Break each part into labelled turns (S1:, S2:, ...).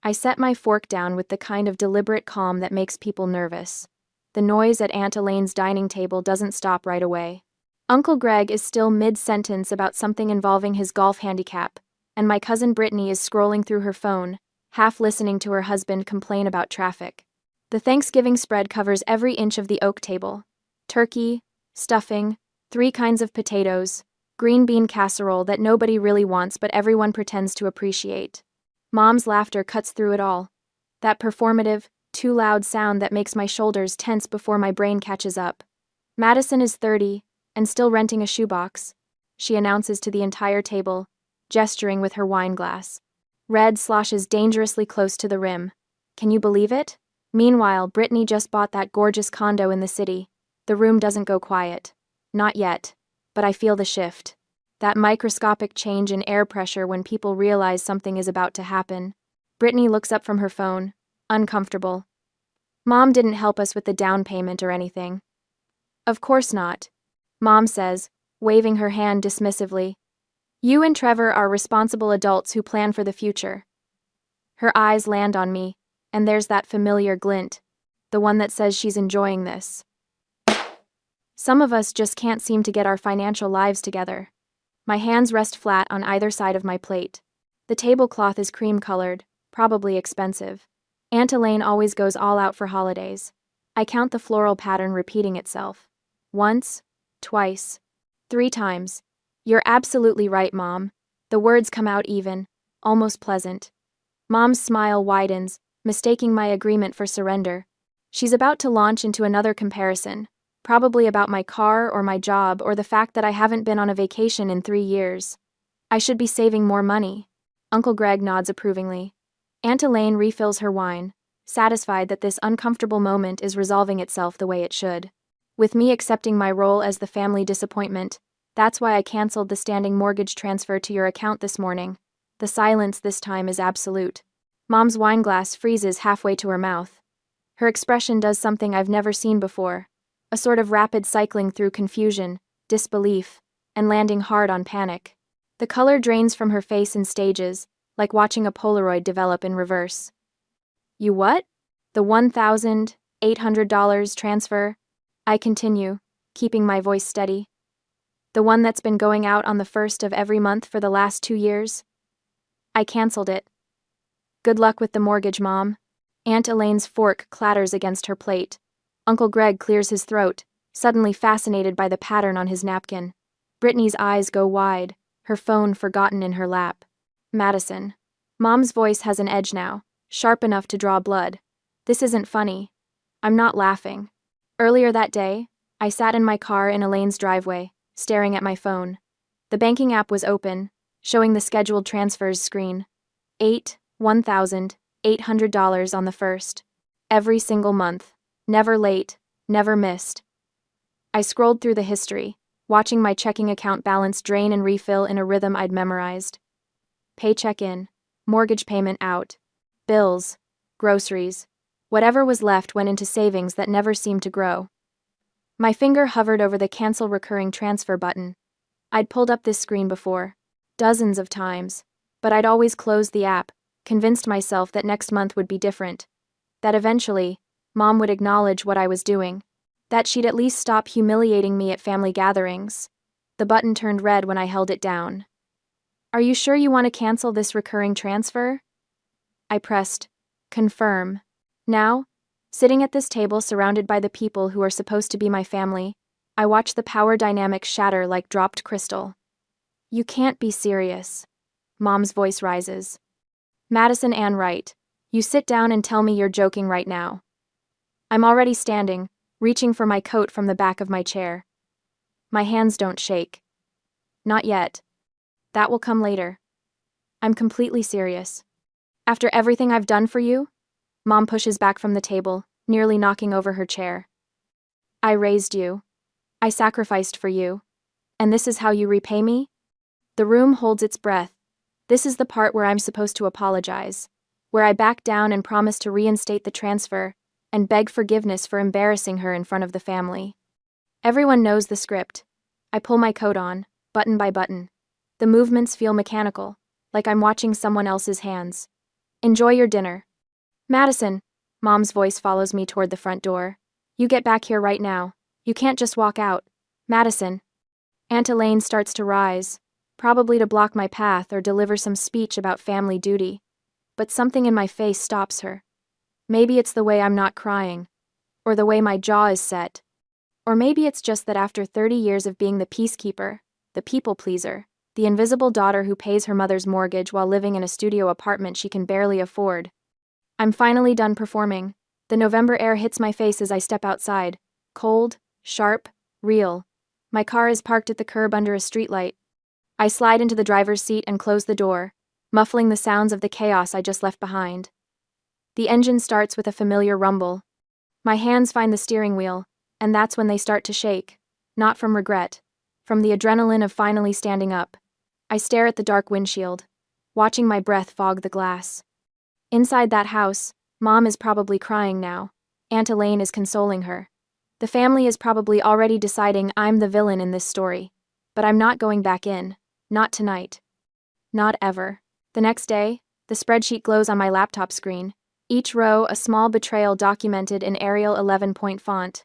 S1: I set my fork down with the kind of deliberate calm that makes people nervous. The noise at Aunt Elaine's dining table doesn't stop right away. Uncle Greg is still mid-sentence about something involving his golf handicap, and my cousin Brittany is scrolling through her phone, half listening to her husband complain about traffic. The Thanksgiving spread covers every inch of the oak table. Turkey, stuffing, 3 kinds of potatoes, green bean casserole that nobody really wants but everyone pretends to appreciate. Mom's laughter cuts through it all. That performative, too loud sound that makes my shoulders tense before my brain catches up. Madison is 30, and still renting a shoebox, she announces to the entire table, gesturing with her wine glass. Red sloshes dangerously close to the rim. Can you believe it? Meanwhile, Brittany just bought that gorgeous condo in the city. The room doesn't go quiet. Not yet, but I feel the shift. That microscopic change in air pressure when people realize something is about to happen. Brittany looks up from her phone, uncomfortable. Mom didn't help us with the down payment or anything. Of course not, Mom says, waving her hand dismissively. You and Trevor are responsible adults who plan for the future. Her eyes land on me, and there's that familiar glint, the one that says she's enjoying this. Some of us just can't seem to get our financial lives together. My hands rest flat on either side of my plate. The tablecloth is cream-colored, probably expensive. Aunt Elaine always goes all out for holidays. I count the floral pattern repeating itself. Once, twice, 3 times. You're absolutely right, Mom. The words come out even, almost pleasant. Mom's smile widens, mistaking my agreement for surrender. She's about to launch into another comparison, probably about my car or my job or the fact that I haven't been on a vacation in 3 years. I should be saving more money. Uncle Greg nods approvingly. Aunt Elaine refills her wine, satisfied that this uncomfortable moment is resolving itself the way it should. With me accepting my role as the family disappointment, that's why I canceled the standing mortgage transfer to your account this morning. The silence this time is absolute. Mom's wine glass freezes halfway to her mouth. Her expression does something I've never seen before, a sort of rapid cycling through confusion, disbelief, and landing hard on panic. The color drains from her face in stages, like watching a Polaroid develop in reverse. You what? The $1,800 transfer? I continue, keeping my voice steady. The one that's been going out on the 1st of every month for the last 2 years? I canceled it. Good luck with the mortgage, Mom. Aunt Elaine's fork clatters against her plate. Uncle Greg clears his throat, suddenly fascinated by the pattern on his napkin. Brittany's eyes go wide, her phone forgotten in her lap. Madison. Mom's voice has an edge now, sharp enough to draw blood. This isn't funny. I'm not laughing. Earlier that day, I sat in my car in Elaine's driveway, staring at my phone. The banking app was open, showing the scheduled transfers screen. $1,800 on the 1st. Every single month. Never late, never missed. I scrolled through the history, watching my checking account balance drain and refill in a rhythm I'd memorized. Paycheck in, mortgage payment out, bills, groceries. Whatever was left went into savings that never seemed to grow. My finger hovered over the cancel recurring transfer button. I'd pulled up this screen before, dozens of times, but I'd always closed the app, convinced myself that next month would be different. That eventually, Mom would acknowledge what I was doing. That she'd at least stop humiliating me at family gatherings. The button turned red when I held it down. Are you sure you want to cancel this recurring transfer? I pressed confirm. Now, sitting at this table surrounded by the people who are supposed to be my family, I watch the power dynamic shatter like dropped crystal. You can't be serious. Mom's voice rises. Madison Ann Wright, you sit down and tell me you're joking right now. I'm already standing, reaching for my coat from the back of my chair. My hands don't shake. Not yet. That will come later. I'm completely serious. After everything I've done for you? Mom pushes back from the table, nearly knocking over her chair. I raised you. I sacrificed for you. And this is how you repay me? The room holds its breath. This is the part where I'm supposed to apologize, where I back down and promise to reinstate the transfer, and beg forgiveness for embarrassing her in front of the family. Everyone knows the script. I pull my coat on, button by button. The movements feel mechanical, like I'm watching someone else's hands. Enjoy your dinner. Madison. Mom's voice follows me toward the front door. You get back here right now. You can't just walk out. Madison. Aunt Elaine starts to rise, probably to block my path or deliver some speech about family duty. But something in my face stops her. Maybe it's the way I'm not crying, or the way my jaw is set. Or maybe it's just that after 30 years of being the peacekeeper, the people pleaser, the invisible daughter who pays her mother's mortgage while living in a studio apartment she can barely afford. I'm finally done performing. The November air hits my face as I step outside. Cold, sharp, real. My car is parked at the curb under a streetlight. I slide into the driver's seat and close the door, muffling the sounds of the chaos I just left behind. The engine starts with a familiar rumble. My hands find the steering wheel, and that's when they start to shake. Not from regret, from the adrenaline of finally standing up. I stare at the dark windshield, watching my breath fog the glass. Inside that house, Mom is probably crying now. Aunt Elaine is consoling her. The family is probably already deciding I'm the villain in this story. But I'm not going back in. Not tonight. Not ever. The next day, the spreadsheet glows on my laptop screen. Each row a small betrayal documented in Arial 11-point font.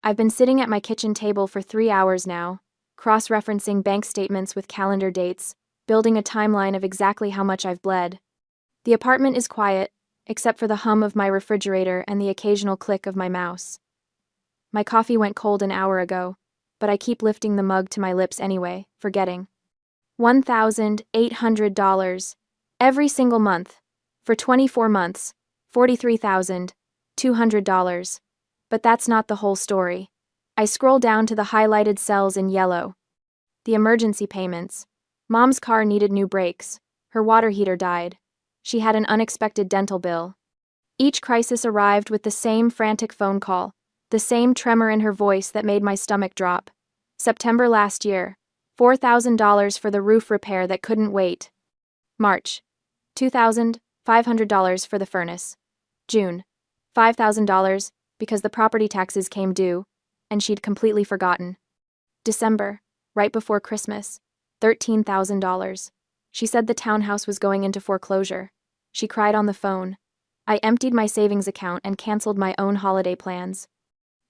S1: I've been sitting at my kitchen table for 3 hours now, cross-referencing bank statements with calendar dates, building a timeline of exactly how much I've bled. The apartment is quiet, except for the hum of my refrigerator and the occasional click of my mouse. My coffee went cold an hour ago, but I keep lifting the mug to my lips anyway, forgetting. $1,800. Every single month. For 24 months. $43,200. But that's not the whole story. I scroll down to the highlighted cells in yellow. The emergency payments. Mom's car needed new brakes. Her water heater died. She had an unexpected dental bill. Each crisis arrived with the same frantic phone call, the same tremor in her voice that made my stomach drop. September last year, $4,000 for the roof repair that couldn't wait. March, $2,500 for the furnace. June, $5,000 because the property taxes came due, and she'd completely forgotten. December, right before Christmas, $13,000. She said the townhouse was going into foreclosure. She cried on the phone. I emptied my savings account and canceled my own holiday plans.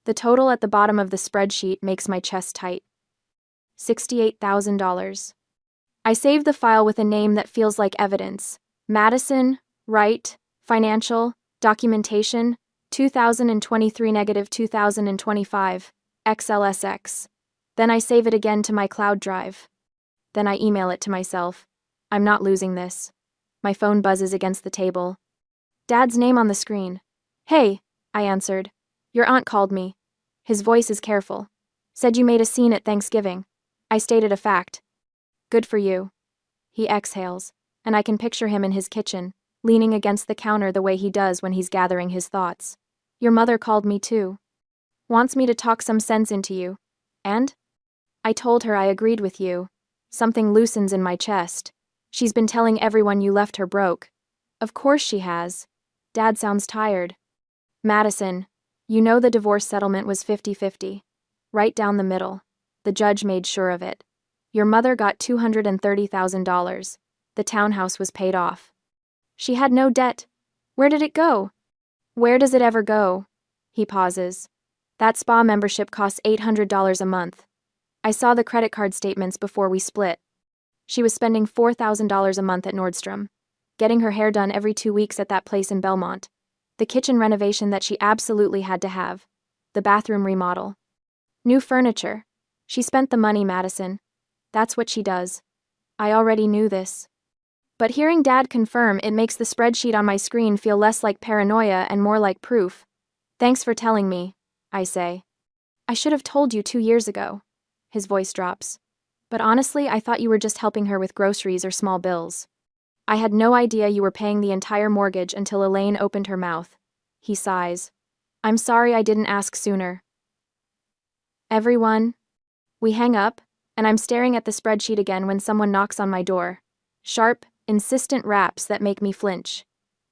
S1: The total at the bottom of the spreadsheet makes my chest tight. $68,000. I saved the file with a name that feels like evidence. Madison, Wright, Financial, Documentation, 2023-2025, XLSX. Then I save it again to my cloud drive. Then I email it to myself. I'm not losing this. My phone buzzes against the table. Dad's name on the screen. Hey, I answered. Your aunt called me. His voice is careful. Said you made a scene at Thanksgiving. I stated a fact. Good for you. He exhales, and I can picture him in his kitchen, leaning against the counter the way he does when he's gathering his thoughts. Your mother called me too. Wants me to talk some sense into you. And? I told her I agreed with you. Something loosens in my chest. She's been telling everyone you left her broke. Of course she has. Dad sounds tired. Madison, you know the divorce settlement was 50-50. Right down the middle. The judge made sure of it. Your mother got $230,000. The townhouse was paid off. She had no debt. Where did it go? Where does it ever go? He pauses. That spa membership costs $800 a month. I saw the credit card statements before we split. She was spending $4,000 a month at Nordstrom, getting her hair done every 2 weeks at that place in Belmont, the kitchen renovation that she absolutely had to have, the bathroom remodel. New furniture. She spent the money, Madison. That's what she does. I already knew this. But hearing Dad confirm it makes the spreadsheet on my screen feel less like paranoia and more like proof. Thanks for telling me, I say. I should have told you 2 years ago. His voice drops. But honestly, I thought you were just helping her with groceries or small bills. I had no idea you were paying the entire mortgage until Elaine opened her mouth. He sighs. I'm sorry I didn't ask sooner. Everyone. We hang up, and I'm staring at the spreadsheet again when someone knocks on my door. Sharp, insistent raps that make me flinch.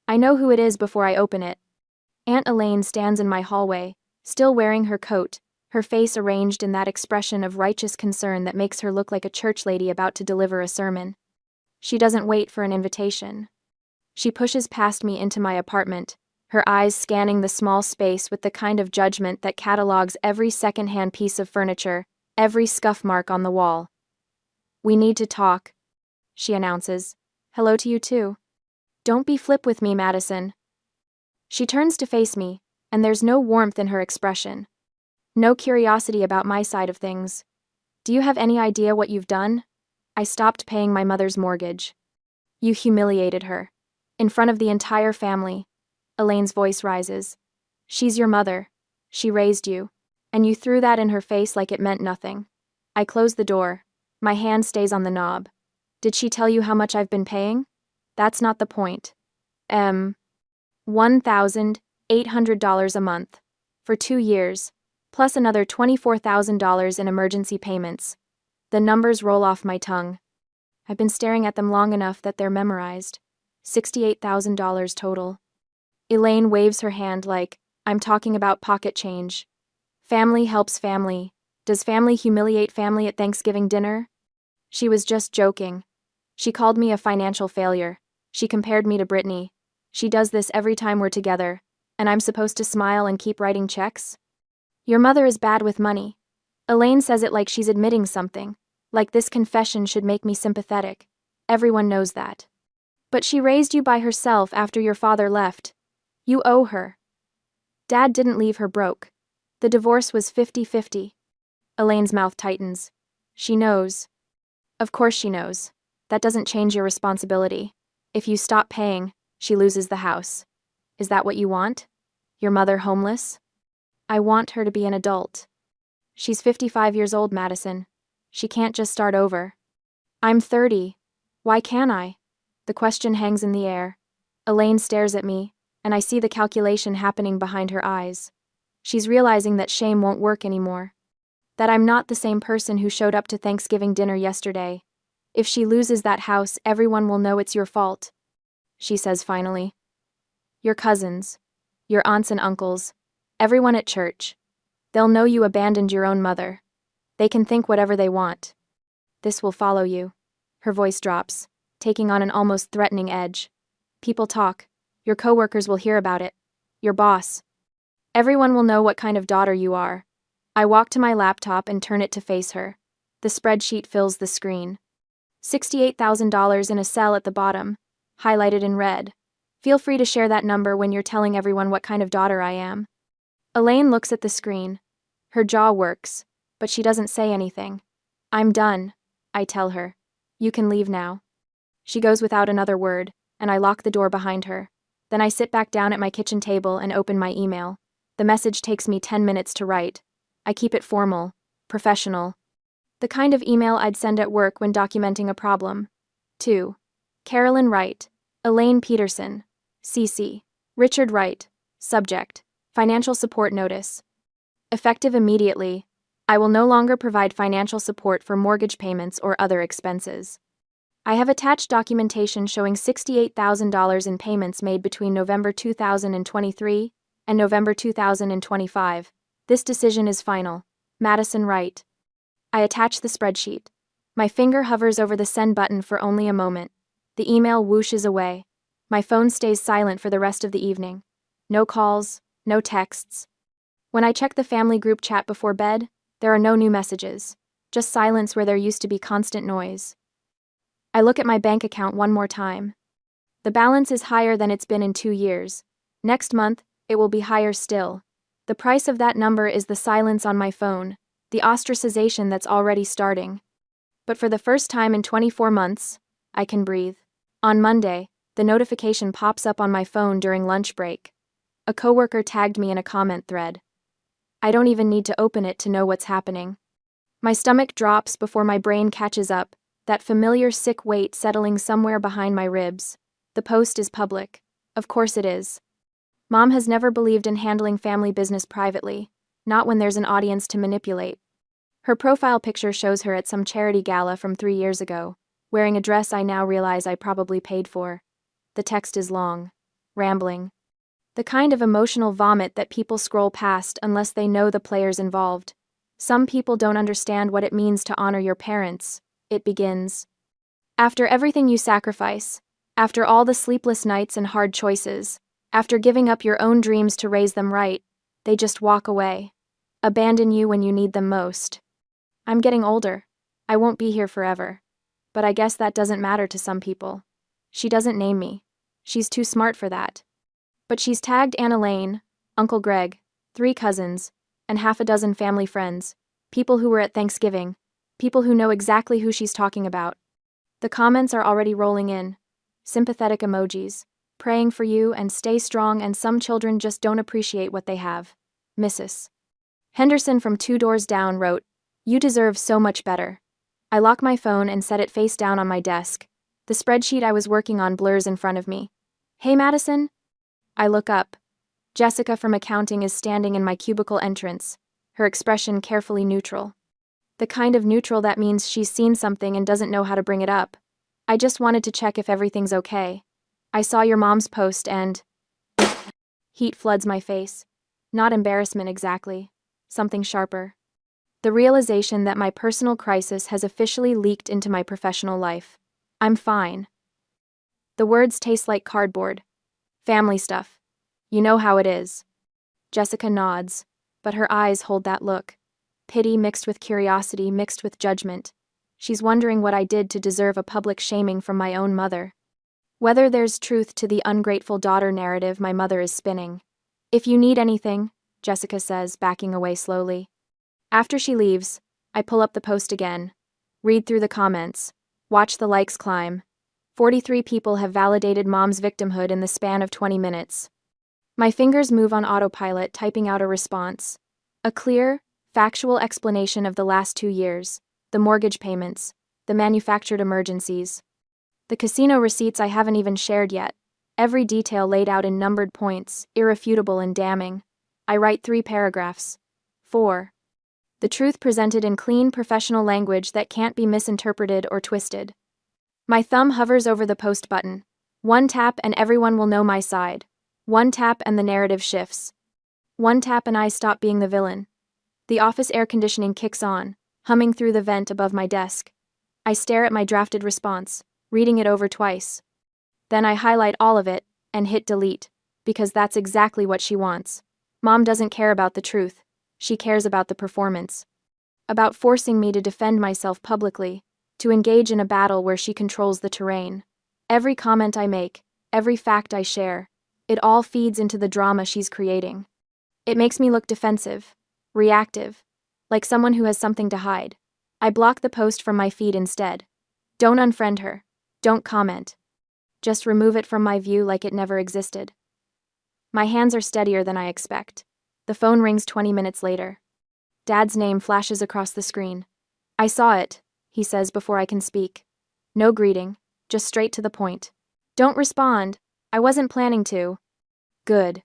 S1: I know who it is before I open it. Aunt Elaine stands in my hallway, still wearing her coat, her face arranged in that expression of righteous concern that makes her look like a church lady about to deliver a sermon. She doesn't wait for an invitation. She pushes past me into my apartment, her eyes scanning the small space with the kind of judgment that catalogs every second-hand piece of furniture, every scuff mark on the wall. "We need to talk," she announces. "Hello to you too. Don't be flip with me, Madison." She turns to face me, and there's no warmth in her expression. No curiosity about my side of things. "Do you have any idea what you've done?" "I stopped paying my mother's mortgage." "You humiliated her. In front of the entire family." Elaine's voice rises. "She's your mother. She raised you. And you threw that in her face like it meant nothing." I close the door. My hand stays on the knob. "Did she tell you how much I've been paying?" "That's not the point. $1,800 a month. For 2 years. Plus another $24,000 in emergency payments." The numbers roll off my tongue. I've been staring at them long enough that they're memorized. $68,000 total. Elaine waves her hand like, I'm talking about pocket change. Family helps family. Does family humiliate family at Thanksgiving dinner? She was just joking. She called me a financial failure. She compared me to Brittany. She does this every time we're together, and I'm supposed to smile and keep writing checks? Your mother is bad with money. Elaine says it like she's admitting something, like this confession should make me sympathetic. Everyone knows that. But she raised you by herself after your father left. You owe her. Dad didn't leave her broke. The divorce was 50-50. Elaine's mouth tightens. She knows. Of course she knows. That doesn't change your responsibility. If you stop paying, she loses the house. Is that what you want? Your mother homeless? I want her to be an adult. She's 55 years old, Madison. She can't just start over. I'm 30. Why can't I? The question hangs in the air. Elaine stares at me, and I see the calculation happening behind her eyes. She's realizing that shame won't work anymore. That I'm not the same person who showed up to Thanksgiving dinner yesterday. If she loses that house, everyone will know it's your fault. She says finally. Your cousins, your aunts and uncles, everyone at church. They'll know you abandoned your own mother. They can think whatever they want. This will follow you. Her voice drops, taking on an almost threatening edge. People talk. Your coworkers will hear about it. Your boss. Everyone will know what kind of daughter you are. I walk to my laptop and turn it to face her. The spreadsheet fills the screen. $68,000 in a cell at the bottom, highlighted in red. Feel free to share that number when you're telling everyone what kind of daughter I am. Elaine looks at the screen. Her jaw works, but she doesn't say anything. I'm done, I tell her. You can leave now. She goes without another word, and I lock the door behind her. Then I sit back down at my kitchen table and open my email. The message takes me 10 minutes to write. I keep it formal, professional. The kind of email I'd send at work when documenting a problem. 2. Carolyn Wright, Elaine Peterson, CC, Richard Wright, subject, financial support notice. Effective immediately. I will no longer provide financial support for mortgage payments or other expenses. I have attached documentation showing $68,000 in payments made between November 2023 and November 2025. This decision is final. Madison Wright. I attach the spreadsheet. My finger hovers over the send button for only a moment. The email whooshes away. My phone stays silent for the rest of the evening. No calls, no texts. When I check the family group chat before bed, there are no new messages. Just silence where there used to be constant noise. I look at my bank account one more time. The balance is higher than it's been in 2 years. Next month, it will be higher still. The price of that number is the silence on my phone, the ostracization that's already starting. But for the first time in 24 months, I can breathe. On Monday, the notification pops up on my phone during lunch break. A coworker tagged me in a comment thread. I don't even need to open it to know what's happening. My stomach drops before my brain catches up, that familiar sick weight settling somewhere behind my ribs. The post is public. Of course it is. Mom has never believed in handling family business privately, not when there's an audience to manipulate. Her profile picture shows her at some charity gala from 3 years ago, wearing a dress I now realize I probably paid for. The text is long, rambling. The kind of emotional vomit that people scroll past unless they know the players involved. Some people don't understand what it means to honor your parents. It begins. After everything you sacrifice, After all the sleepless nights and hard choices, after giving up your own dreams to raise them right, they just walk away. Abandon you when you need them most. I'm getting older. I won't be here forever. But I guess that doesn't matter to some people. She doesn't name me. She's too smart for that. But she's tagged Aunt Elaine, Uncle Greg, 3 cousins, and half a dozen family friends, people who were at Thanksgiving, people who know exactly who she's talking about. The comments are already rolling in. Sympathetic emojis, praying for you and stay strong, and some children just don't appreciate what they have. Mrs. Henderson from 2 doors down wrote, "You deserve so much better." I lock my phone and set it face down on my desk. The spreadsheet I was working on blurs in front of me. "Hey, Madison?" I look up. Jessica from accounting is standing in my cubicle entrance, her expression carefully neutral. The kind of neutral that means she's seen something and doesn't know how to bring it up. "I just wanted to check if everything's okay. I saw your mom's post and..." Heat floods my face. Not embarrassment exactly. Something sharper. The realization that my personal crisis has officially leaked into my professional life. I'm fine. The words taste like cardboard. Family stuff. You know how it is. Jessica nods, but her eyes hold that look. Pity mixed with curiosity mixed with judgment. She's wondering what I did to deserve a public shaming from my own mother. Whether there's truth to the ungrateful daughter narrative my mother is spinning. "If you need anything," Jessica says, backing away slowly. After she leaves, I pull up the post again, read through the comments, watch the likes climb. 43 people have validated mom's victimhood in the span of 20 minutes. My fingers move on autopilot, typing out a response. A clear, factual explanation of the last 2 years, the mortgage payments, the manufactured emergencies. The casino receipts I haven't even shared yet. Every detail laid out in numbered points, irrefutable and damning. I write 3 paragraphs. 4. The truth presented in clean, professional language that can't be misinterpreted or twisted. My thumb hovers over the post button. 1 tap and everyone will know my side. 1 tap and the narrative shifts. 1 tap and I stop being the villain. The office air conditioning kicks on, humming through the vent above my desk. I stare at my drafted response, reading it over twice. Then I highlight all of it and hit delete, because that's exactly what she wants. Mom doesn't care about the truth. She cares about the performance. About forcing me to defend myself publicly, to engage in a battle where she controls the terrain. Every comment I make, every fact I share, it all feeds into the drama she's creating. It makes me look defensive, reactive, like someone who has something to hide. I block the post from my feed instead. Don't unfriend her. Don't comment. Just remove it from my view like it never existed. My hands are steadier than I expect. The phone rings 20 minutes later. Dad's name flashes across the screen. "I saw it," he says before I can speak. No greeting, just straight to the point. "Don't respond. I wasn't planning to." "Good."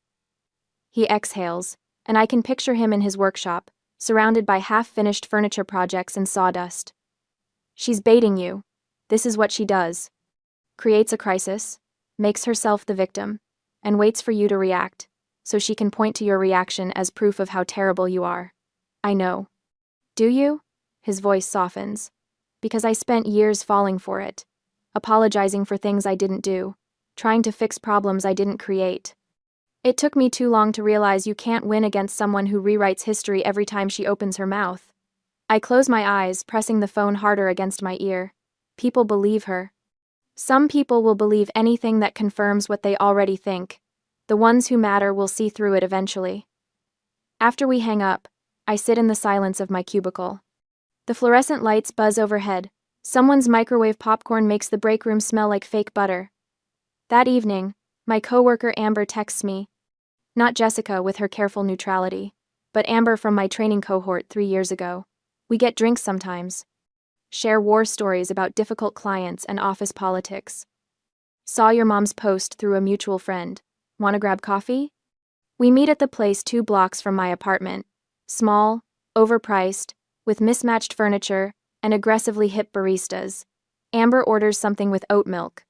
S1: He exhales, and I can picture him in his workshop, surrounded by half-finished furniture projects and sawdust. "She's baiting you. This is what she does. Creates a crisis, makes herself the victim, and waits for you to react, so she can point to your reaction as proof of how terrible you are. I know." "Do you?" His voice softens. "Because I spent years falling for it, apologizing for things I didn't do, trying to fix problems I didn't create. It took me too long to realize you can't win against someone who rewrites history every time she opens her mouth." I close my eyes, pressing the phone harder against my ear. People believe her. Some people will believe anything that confirms what they already think. The ones who matter will see through it eventually. After we hang up, I sit in the silence of my cubicle. The fluorescent lights buzz overhead. Someone's microwave popcorn makes the break room smell like fake butter. That evening, my coworker Amber texts me. Not Jessica with her careful neutrality, but Amber from my training cohort 3 years ago. We get drinks sometimes. Share war stories about difficult clients and office politics. "Saw your mom's post through a mutual friend. Want to grab coffee?" We meet at the place 2 blocks from my apartment. Small, overpriced, with mismatched furniture and aggressively hip baristas. Amber orders something with oat milk.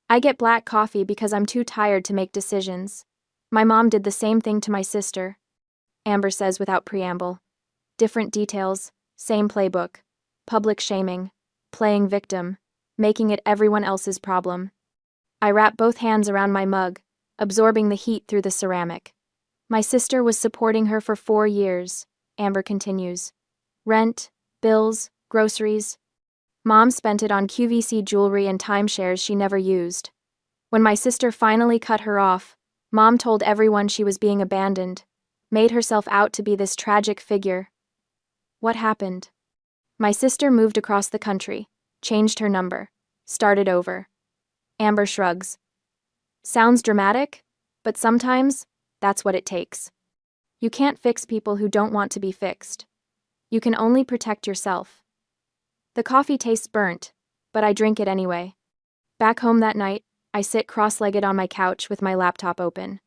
S1: I get black coffee because I'm too tired to make decisions. My mom did the same thing to my sister. Amber says without preamble. Different details, same playbook. Public shaming, playing victim, making it everyone else's problem. I wrap both hands around my mug, absorbing the heat through the ceramic. My sister was supporting her for 4 years, Amber continues. Rent, bills, groceries. Mom spent it on QVC jewelry and timeshares she never used. When my sister finally cut her off, Mom told everyone she was being abandoned, made herself out to be this tragic figure. What happened? My sister moved across the country, changed her number, started over. Amber shrugs. Sounds dramatic, but sometimes that's what it takes. You can't fix people who don't want to be fixed. You can only protect yourself. The coffee tastes burnt, but I drink it anyway. Back home that night, I sit cross-legged on my couch with my laptop open.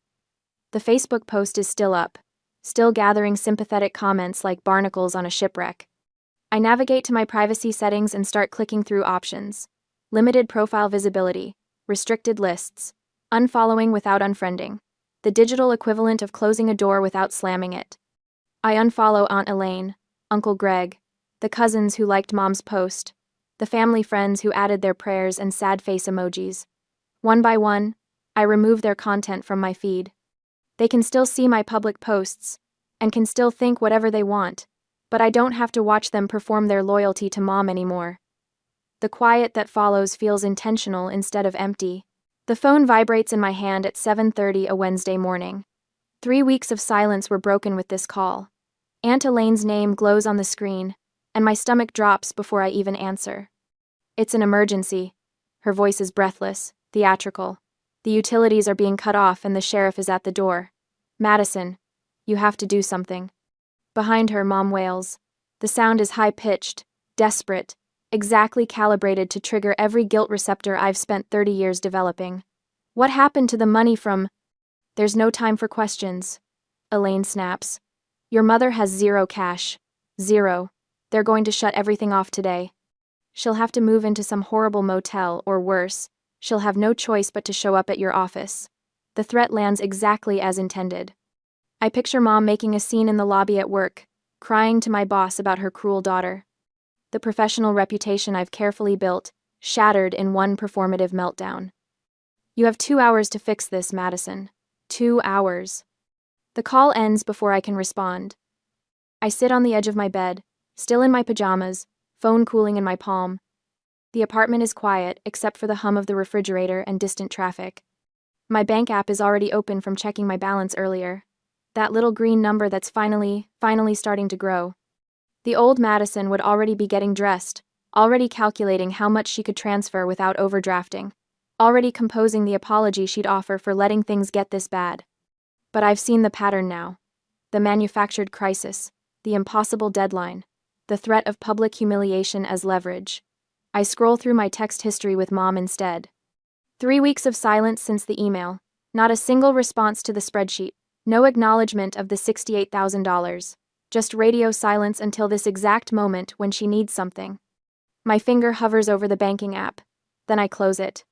S1: The Facebook post is still up, still gathering sympathetic comments like barnacles on a shipwreck. I navigate to my privacy settings and start clicking through options. Limited profile visibility, restricted lists, unfollowing without unfriending, the digital equivalent of closing a door without slamming it. I unfollow Aunt Elaine, Uncle Greg, the cousins who liked Mom's post, the family friends who added their prayers and sad face emojis. One by one, I remove their content from my feed. They can still see my public posts, and can still think whatever they want, but I don't have to watch them perform their loyalty to Mom anymore. The quiet that follows feels intentional instead of empty. The phone vibrates in my hand at 7:30 a Wednesday morning. 3 weeks of silence were broken with this call. Aunt Elaine's name glows on the screen, and my stomach drops before I even answer. It's an emergency. Her voice is breathless, theatrical. The utilities are being cut off and the sheriff is at the door. Madison, you have to do something. Behind her, Mom wails. The sound is high-pitched, desperate, exactly calibrated to trigger every guilt receptor I've spent 30 years developing. What happened to the money from... There's no time for questions. Elaine snaps. Your mother has 0 cash. 0. They're going to shut everything off today. She'll have to move into some horrible motel, or worse, she'll have no choice but to show up at your office. The threat lands exactly as intended. I picture Mom making a scene in the lobby at work, crying to my boss about her cruel daughter. The professional reputation I've carefully built, shattered in one performative meltdown. You have 2 hours to fix this, Madison. 2 hours. The call ends before I can respond. I sit on the edge of my bed, still in my pajamas, phone cooling in my palm. The apartment is quiet, except for the hum of the refrigerator and distant traffic. My bank app is already open from checking my balance earlier. That little green number that's finally starting to grow. The old Madison would already be getting dressed, already calculating how much she could transfer without overdrafting, already composing the apology she'd offer for letting things get this bad. But I've seen the pattern now. The manufactured crisis, the impossible deadline, the threat of public humiliation as leverage. I scroll through my text history with Mom instead. 3 weeks of silence since the email, not a single response to the spreadsheet, no acknowledgement of the $68,000. Just radio silence until this exact moment when she needs something. My finger hovers over the banking app. Then I close it.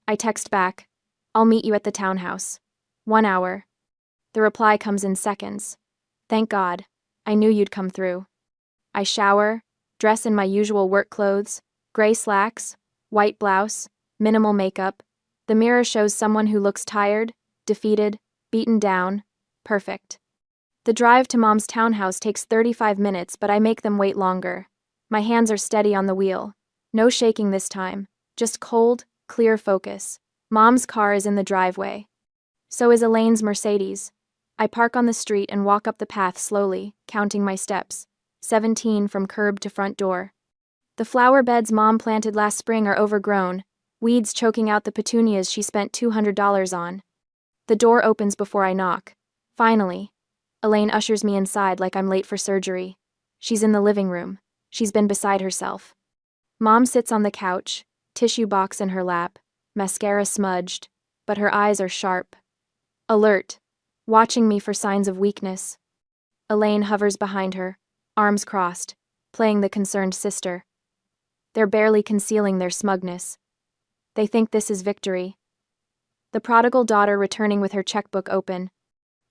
S1: I text back, I'll meet you at the townhouse. 1 hour. The reply comes in seconds. Thank God. I knew you'd come through. I shower, dress in my usual work clothes, gray slacks, white blouse, minimal makeup. The mirror shows someone who looks tired, defeated, beaten down. Perfect. The drive to Mom's townhouse takes 35 minutes, but I make them wait longer. My hands are steady on the wheel. No shaking this time. Just cold, clear focus. Mom's car is in the driveway. So is Elaine's Mercedes. I park on the street and walk up the path slowly, counting my steps. 17 from curb to front door. The flower beds Mom planted last spring are overgrown, weeds choking out the petunias she spent $200 on. The door opens before I knock. Finally. Elaine ushers me inside like I'm late for surgery. She's in the living room. She's been beside herself. Mom sits on the couch, tissue box in her lap, mascara smudged, but her eyes are sharp. Alert, watching me for signs of weakness. Elaine hovers behind her, arms crossed, playing the concerned sister. They're barely concealing their smugness. They think this is victory. The prodigal daughter returning with her checkbook open.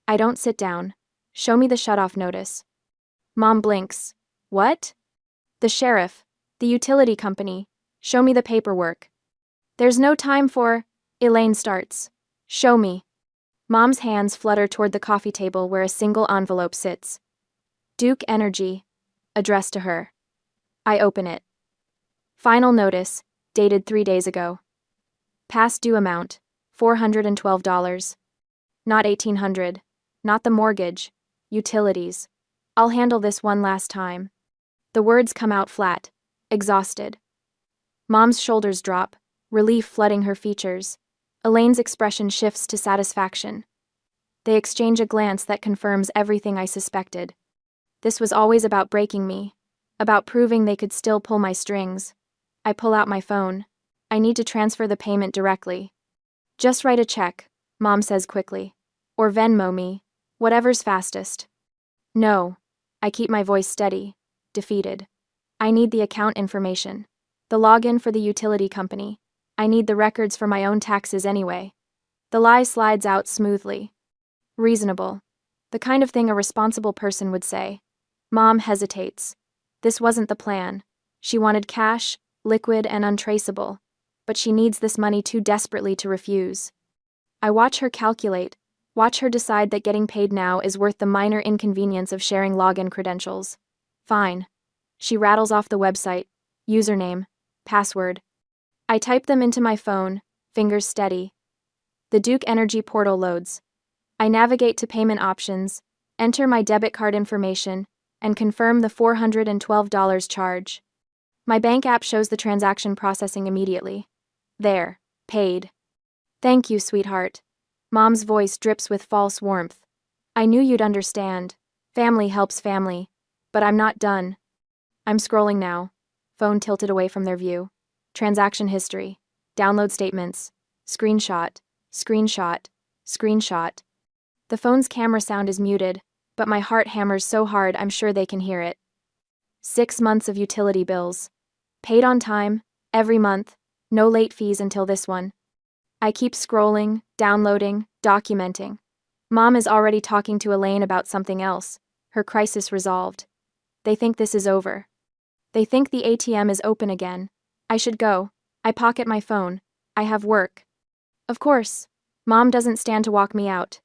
S1: I don't sit down. Show me the shutoff notice. Mom blinks. What? The sheriff. The utility company. Show me the paperwork. There's no time for... Elaine starts. Show me. Mom's hands flutter toward the coffee table where a single envelope sits. Duke Energy. Addressed to her. I open it. Final notice, dated 3 days ago. Past due amount, $412. Not $1,800. Not the mortgage. Utilities. I'll handle this one last time. The words come out flat, exhausted. Mom's shoulders drop, relief flooding her features. Elaine's expression shifts to satisfaction. They exchange a glance that confirms everything I suspected. This was always about breaking me, about proving they could still pull my strings. I pull out my phone. I need to transfer the payment directly. Just write a check, Mom says quickly. Or Venmo me, whatever's fastest. No. I keep my voice steady, defeated. I need the account information. The login for the utility company. I need the records for my own taxes anyway. The lie slides out smoothly. Reasonable. The kind of thing a responsible person would say. Mom hesitates. This wasn't the plan. She wanted cash, liquid and untraceable. But she needs this money too desperately to refuse. I watch her calculate, watch her decide that getting paid now is worth the minor inconvenience of sharing login credentials. Fine. She rattles off the website, username, password. I type them into my phone, fingers steady. The Duke Energy portal loads. I navigate to payment options, enter my debit card information, and confirm the $412 charge. My bank app shows the transaction processing immediately. There, paid. Thank you, sweetheart. Mom's voice drips with false warmth. I knew you'd understand. Family helps family. But I'm not done. I'm scrolling now. Phone tilted away from their view. Transaction history. Download statements. Screenshot. Screenshot. Screenshot. The phone's camera sound is muted, but my heart hammers so hard I'm sure they can hear it. 6 months of utility bills. Paid on time, every month, no late fees until this one. I keep scrolling, downloading, documenting. Mom is already talking to Elaine about something else, her crisis resolved. They think this is over. They think the ATM is open again. I should go. I pocket my phone. I have work. Of course. Mom doesn't stand to walk me out.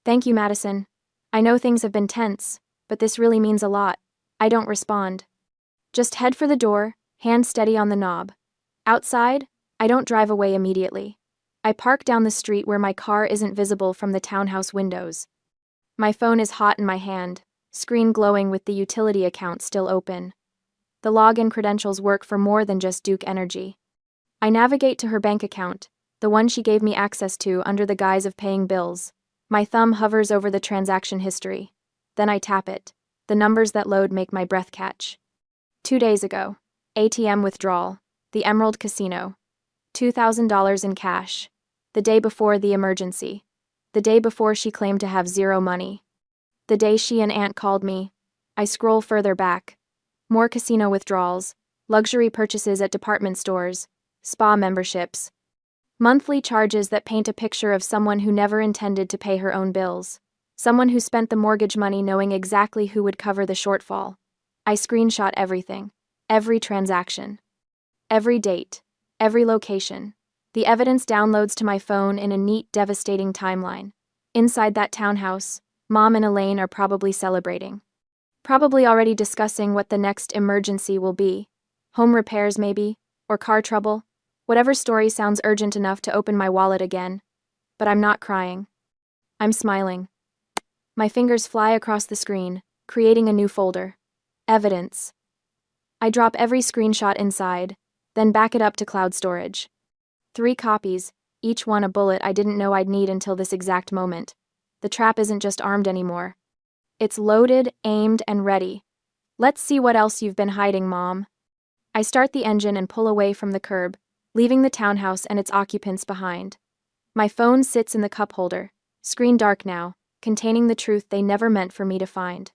S1: Thank you, Madison. I know things have been tense, but this really means a lot. I don't respond. Just head for the door, hand steady on the knob. Outside, I don't drive away immediately. I park down the street where my car isn't visible from the townhouse windows. My phone is hot in my hand, screen glowing with the utility account still open. The login credentials work for more than just Duke Energy. I navigate to her bank account, the one she gave me access to under the guise of paying bills. My thumb hovers over the transaction history. Then I tap it. The numbers that load make my breath catch. 2 days ago. ATM withdrawal. The Emerald Casino. $2,000 in cash. The day before the emergency. The day before she claimed to have zero money. The day she and Aunt called me. I scroll further back. More casino withdrawals. Luxury purchases at department stores. Spa memberships. Monthly charges that paint a picture of someone who never intended to pay her own bills. Someone who spent the mortgage money knowing exactly who would cover the shortfall. I screenshot everything. Every transaction. Every date. Every location. The evidence downloads to my phone in a neat, devastating timeline. Inside that townhouse, Mom and Elaine are probably celebrating. Probably already discussing what the next emergency will be. Home repairs, maybe, or car trouble. Whatever story sounds urgent enough to open my wallet again. But I'm not crying. I'm smiling. My fingers fly across the screen, creating a new folder. Evidence. I drop every screenshot inside, then back it up to cloud storage. 3 copies, each one a bullet I didn't know I'd need until this exact moment. The trap isn't just armed anymore. It's loaded, aimed, and ready. Let's see what else you've been hiding, Mom. I start the engine and pull away from the curb, leaving the townhouse and its occupants behind. My phone sits in the cup holder, screen dark now, containing the truth they never meant for me to find.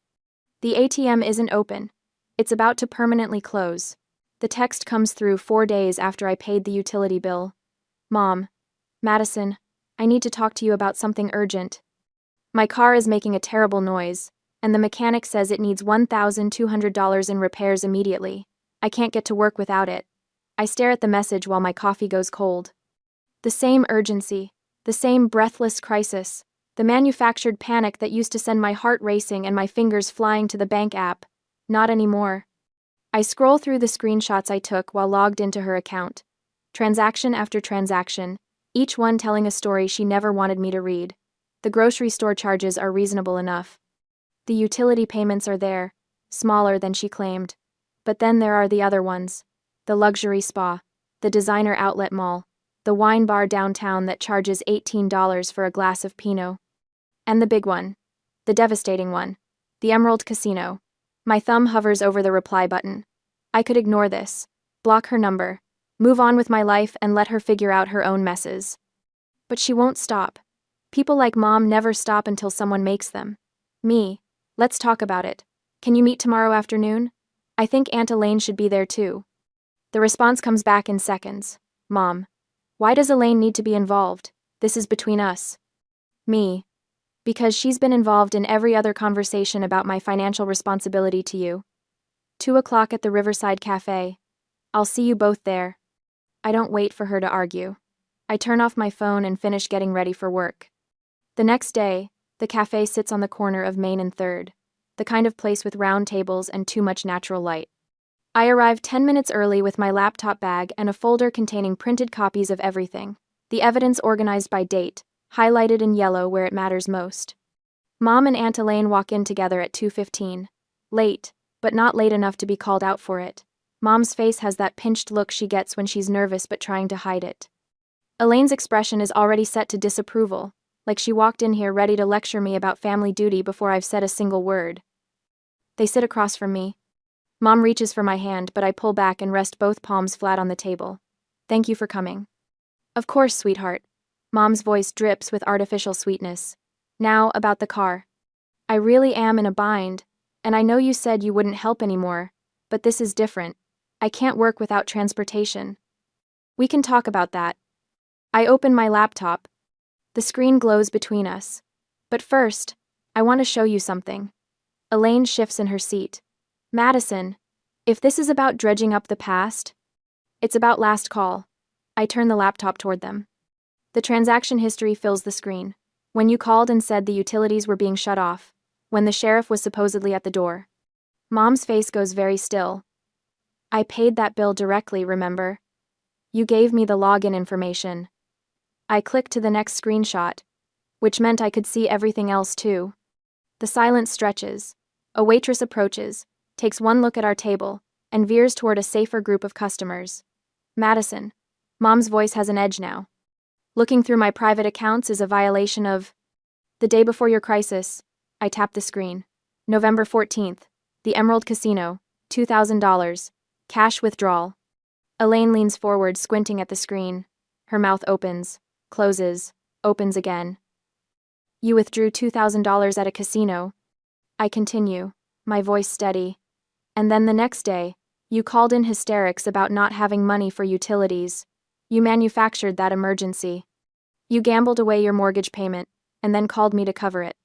S1: The ATM isn't open. It's about to permanently close. The text comes through 4 days after I paid the utility bill. Mom, Madison, I need to talk to you about something urgent. My car is making a terrible noise, and the mechanic says it needs $1,200 in repairs immediately. I can't get to work without it. I stare at the message while my coffee goes cold. The same urgency, the same breathless crisis, the manufactured panic that used to send my heart racing and my fingers flying to the bank app. Not anymore. I scroll through the screenshots I took while logged into her account. Transaction after transaction, each one telling a story she never wanted me to read. The grocery store charges are reasonable enough. The utility payments are there, smaller than she claimed. But then there are the other ones. The luxury spa, the designer outlet mall, the wine bar downtown that charges $18 for a glass of Pinot. And the big one. The devastating one. The Emerald Casino. My thumb hovers over the reply button. I could ignore this, block her number, move on with my life and let her figure out her own messes. But she won't stop. People like Mom never stop until someone makes them. Me. Let's talk about it. Can you meet tomorrow afternoon? I think Aunt Elaine should be there too. The response comes back in seconds. Mom. Why does Elaine need to be involved? This is between us. Me. Because she's been involved in every other conversation about my financial responsibility to you. 2 o'clock at the Riverside Cafe. I'll see you both there. I don't wait for her to argue. I turn off my phone and finish getting ready for work. The next day, the cafe sits on the corner of Main and 3rd, the kind of place with round tables and too much natural light. I arrive 10 minutes early with my laptop bag and a folder containing printed copies of everything, the evidence organized by date, highlighted in yellow where it matters most. Mom and Aunt Elaine walk in together at 2:15. Late, but not late enough to be called out for it. Mom's face has that pinched look she gets when she's nervous but trying to hide it. Elaine's expression is already set to disapproval, like she walked in here ready to lecture me about family duty before I've said a single word. They sit across from me. Mom reaches for my hand, but I pull back and rest both palms flat on the table. Thank you for coming. Of course, sweetheart. Mom's voice drips with artificial sweetness. Now, about the car. I really am in a bind, and I know you said you wouldn't help anymore, but this is different. I can't work without transportation. We can talk about that. I open my laptop. The screen glows between us. But first, I want to show you something. Elaine shifts in her seat. Madison, if this is about dredging up the past, it's about last call. I turn the laptop toward them. The transaction history fills the screen. When you called and said the utilities were being shut off. When the sheriff was supposedly at the door. Mom's face goes very still. I paid that bill directly, remember? You gave me the login information. I clicked to the next screenshot, which meant I could see everything else too. The silence stretches. A waitress approaches, takes one look at our table, and veers toward a safer group of customers. Madison. Mom's voice has an edge now. Looking through my private accounts is a violation of... The day before your crisis, I tap the screen. November 14th, the Emerald Casino, $2,000, cash withdrawal. Elaine leans forward, squinting at the screen. Her mouth opens, closes, opens again. You withdrew $2,000 at a casino. I continue, my voice steady. And then the next day, you called in hysterics about not having money for utilities. You manufactured that emergency. You gambled away your mortgage payment, and then called me to cover it.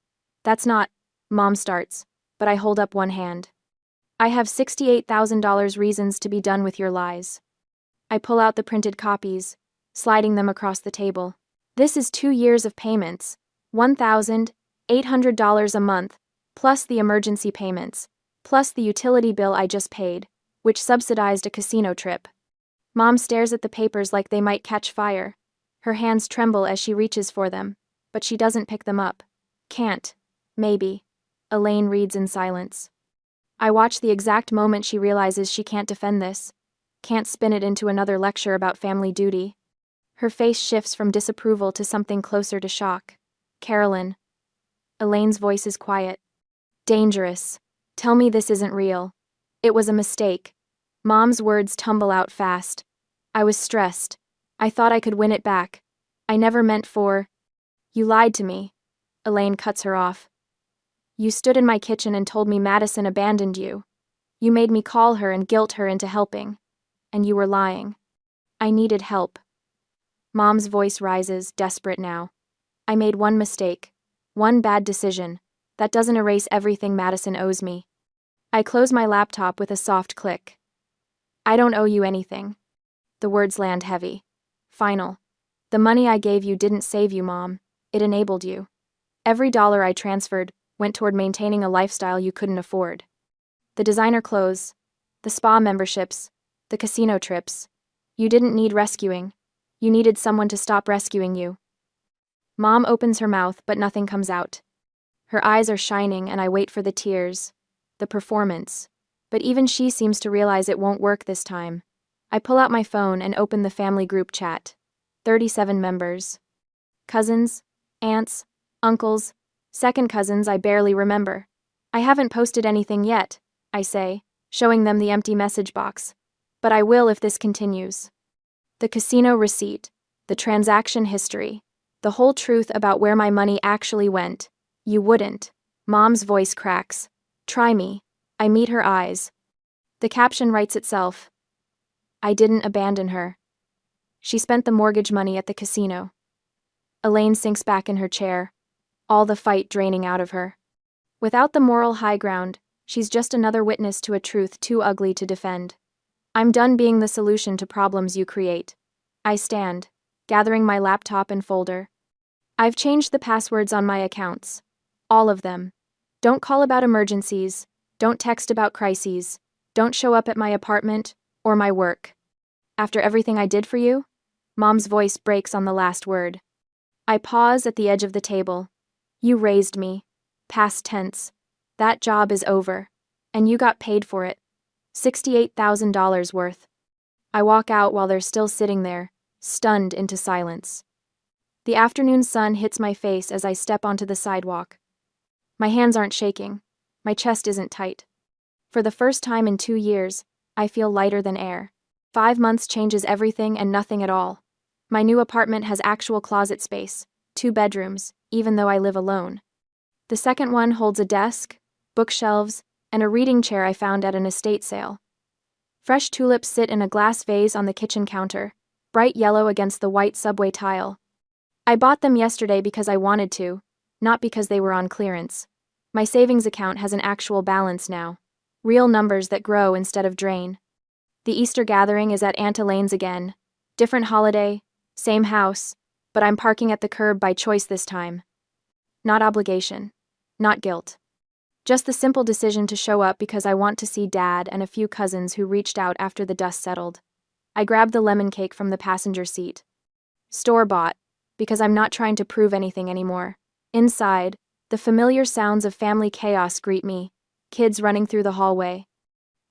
S1: That's not... Mom starts, but I hold up one hand. I have $68,000 reasons to be done with your lies. I pull out the printed copies, sliding them across the table. This is 2 years of payments, $1,800 a month, plus the emergency payments, plus the utility bill I just paid, which subsidized a casino trip. Mom stares at the papers like they might catch fire. Her hands tremble as she reaches for them, but she doesn't pick them up. Can't. Maybe. Elaine reads in silence. I watch the exact moment she realizes she can't defend this, can't spin it into another lecture about family duty. Her face shifts from disapproval to something closer to shock. Carolyn. Elaine's voice is quiet. Dangerous. Tell me this isn't real. It was a mistake. Mom's words tumble out fast. I was stressed. I thought I could win it back. I never meant for... You lied to me. Elaine cuts her off. You stood in my kitchen and told me Madison abandoned you. You made me call her and guilt her into helping. And you were lying. I needed help. Mom's voice rises, desperate now. I made one mistake. One bad decision. That doesn't erase everything Madison owes me. I close my laptop with a soft click. I don't owe you anything. The words land heavy. Final. The money I gave you didn't save you, Mom. It enabled you. Every dollar I transferred went toward maintaining a lifestyle you couldn't afford. The designer clothes, the spa memberships, the casino trips. You didn't need rescuing. You needed someone to stop rescuing you. Mom opens her mouth, but nothing comes out. Her eyes are shining, and I wait for the tears, the performance. But even she seems to realize it won't work this time. I pull out my phone and open the family group chat. 37 members. Cousins, aunts, uncles, second cousins I barely remember. I haven't posted anything yet, I say, showing them the empty message box. But I will if this continues. The casino receipt, the transaction history, the whole truth about where my money actually went. You wouldn't. Mom's voice cracks. Try me. I meet her eyes. The caption writes itself. I didn't abandon her. She spent the mortgage money at the casino. Elaine sinks back in her chair, all the fight draining out of her. Without the moral high ground, she's just another witness to a truth too ugly to defend. I'm done being the solution to problems you create. I stand, gathering my laptop and folder. I've changed the passwords on my accounts. All of them. Don't call about emergencies. Don't text about crises. Don't show up at my apartment or my work. After everything I did for you? Mom's voice breaks on the last word. I pause at the edge of the table. You raised me. Past tense. That job is over. And you got paid for it. $68,000 worth. I walk out while they're still sitting there, stunned into silence. The afternoon sun hits my face as I step onto the sidewalk. My hands aren't shaking. My chest isn't tight. For the first time in 2 years, I feel lighter than air. 5 months changes everything and nothing at all. My new apartment has actual closet space, 2 bedrooms, even though I live alone. The second one holds a desk, bookshelves, and a reading chair I found at an estate sale. Fresh tulips sit in a glass vase on the kitchen counter, bright yellow against the white subway tile. I bought them yesterday because I wanted to, not because they were on clearance. My savings account has an actual balance now. Real numbers that grow instead of drain. The Easter gathering is at Aunt Elaine's again. Different holiday, same house, but I'm parking at the curb by choice this time. Not obligation. Not guilt. Just the simple decision to show up because I want to see Dad and a few cousins who reached out after the dust settled. I grab the lemon cake from the passenger seat. Store-bought, because I'm not trying to prove anything anymore. Inside, the familiar sounds of family chaos greet me, kids running through the hallway.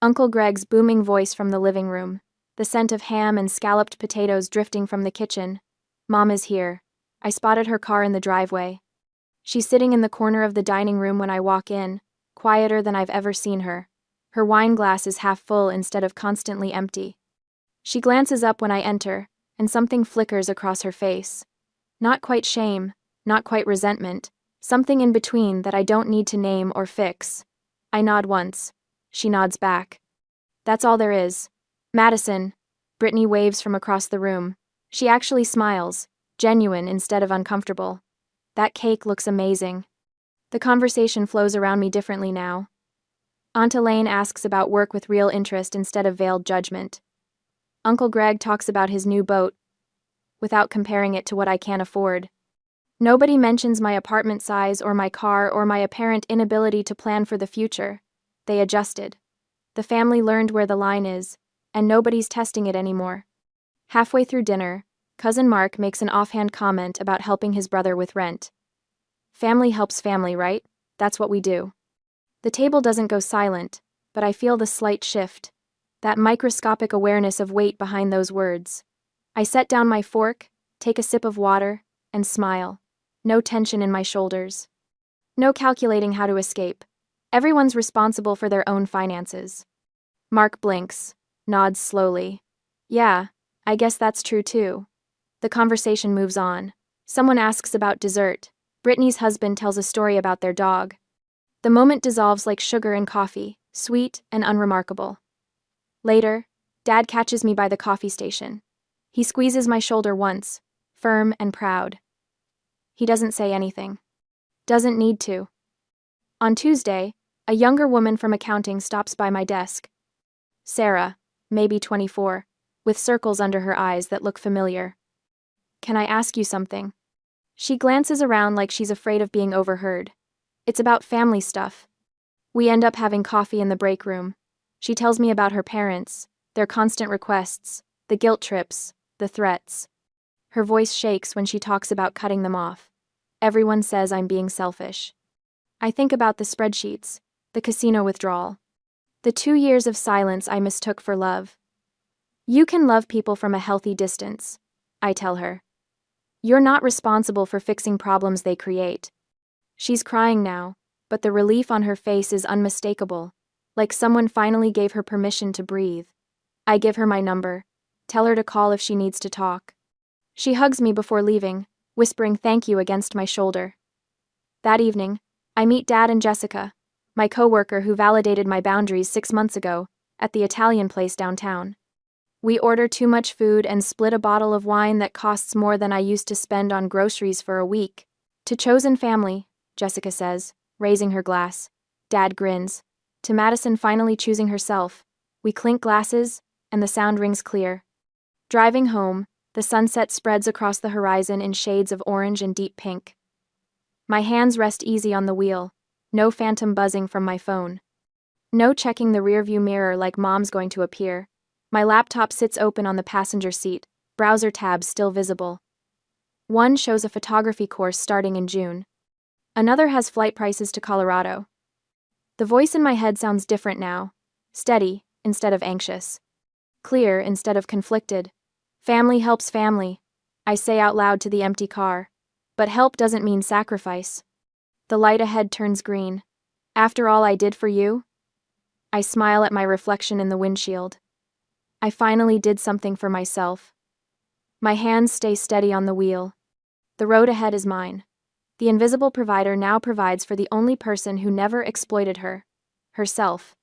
S1: Uncle Greg's booming voice from the living room, the scent of ham and scalloped potatoes drifting from the kitchen. Mom is here. I spotted her car in the driveway. She's sitting in the corner of the dining room when I walk in, quieter than I've ever seen her. Her wine glass is half full instead of constantly empty. She glances up when I enter, and something flickers across her face. Not quite shame, not quite resentment, something in between that I don't need to name or fix. I nod once. She nods back. That's all there is. Madison. Brittany waves from across the room. She actually smiles, genuine instead of uncomfortable. That cake looks amazing. The conversation flows around me differently now. Aunt Elaine asks about work with real interest instead of veiled judgment. Uncle Greg talks about his new boat, without comparing it to what I can't afford. Nobody mentions my apartment size or my car or my apparent inability to plan for the future. They adjusted. The family learned where the line is, and nobody's testing it anymore. Halfway through dinner, Cousin Mark makes an offhand comment about helping his brother with rent. Family helps family, right? That's what we do. The table doesn't go silent, but I feel the slight shift, that microscopic awareness of weight behind those words. I set down my fork, take a sip of water, and smile. No tension in my shoulders. No calculating how to escape. Everyone's responsible for their own finances. Mark blinks, nods slowly. Yeah, I guess that's true too. The conversation moves on. Someone asks about dessert. Brittany's husband tells a story about their dog. The moment dissolves like sugar in coffee, sweet and unremarkable. Later, Dad catches me by the coffee station. He squeezes my shoulder once, firm and proud. He doesn't say anything. Doesn't need to. On Tuesday, a younger woman from accounting stops by my desk. Sarah, maybe 24, with circles under her eyes that look familiar. Can I ask you something? She glances around like she's afraid of being overheard. It's about family stuff. We end up having coffee in the break room. She tells me about her parents, their constant requests, the guilt trips, the threats. Her voice shakes when she talks about cutting them off. Everyone says I'm being selfish. I think about the spreadsheets, the casino withdrawal. The 2 years of silence I mistook for love. You can love people from a healthy distance, I tell her. You're not responsible for fixing problems they create. She's crying now, but the relief on her face is unmistakable, like someone finally gave her permission to breathe. I give her my number, tell her to call if she needs to talk. She hugs me before leaving, whispering thank you against my shoulder. That evening, I meet Dad and Jessica, my coworker who validated my boundaries 6 months ago, at the Italian place downtown. We order too much food and split a bottle of wine that costs more than I used to spend on groceries for a week. To chosen family, Jessica says, raising her glass. Dad grins. To Madison finally choosing herself. We clink glasses, and the sound rings clear. Driving home, the sunset spreads across the horizon in shades of orange and deep pink. My hands rest easy on the wheel, no phantom buzzing from my phone. No checking the rearview mirror like Mom's going to appear. My laptop sits open on the passenger seat, browser tabs still visible. One shows a photography course starting in June. Another has flight prices to Colorado. The voice in my head sounds different now, steady instead of anxious, clear instead of conflicted. Family helps family, I say out loud to the empty car, but help doesn't mean sacrifice. The light ahead turns green. After all I did for you? I smile at my reflection in the windshield. I finally did something for myself. My hands stay steady on the wheel. The road ahead is mine. The invisible provider now provides for the only person who never exploited her, herself.